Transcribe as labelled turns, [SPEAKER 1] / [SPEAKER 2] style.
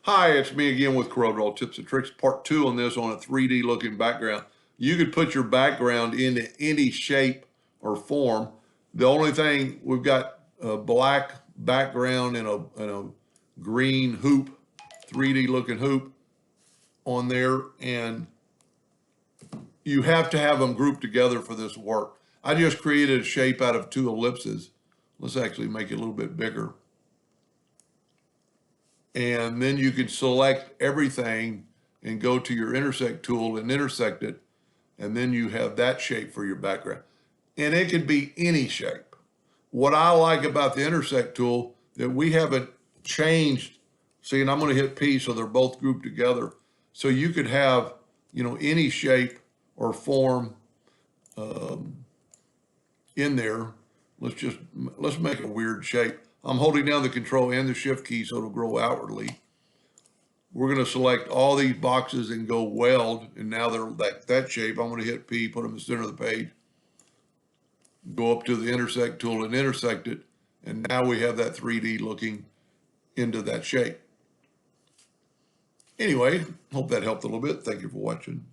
[SPEAKER 1] Hi, it's me again with Corel Tips and Tricks, part 2 on this on a 3D looking background. You could put your background into any shape or form. The only thing, we've got a black background and a green hoop, 3D looking hoop on there, and you have to have them grouped together for this work. I just created a shape out of 2 ellipses. Let's actually make it a little bit bigger. And then you can select everything and go to your intersect tool and intersect it. And then you have that shape for your background. And it could be any shape. What I like about the intersect tool that we haven't changed. See, and I'm going to hit P so they're both grouped together. So you could have, any shape or form in there. Let's make a weird shape. I'm holding down the control and the shift key so it'll grow outwardly. We're going to select all these boxes and go weld, and now they're that shape. I'm going to hit P, put them in the center of the page, go up to the intersect tool and intersect it, and now we have that 3D looking into that shape. Anyway, hope that helped a little bit. Thank you for watching.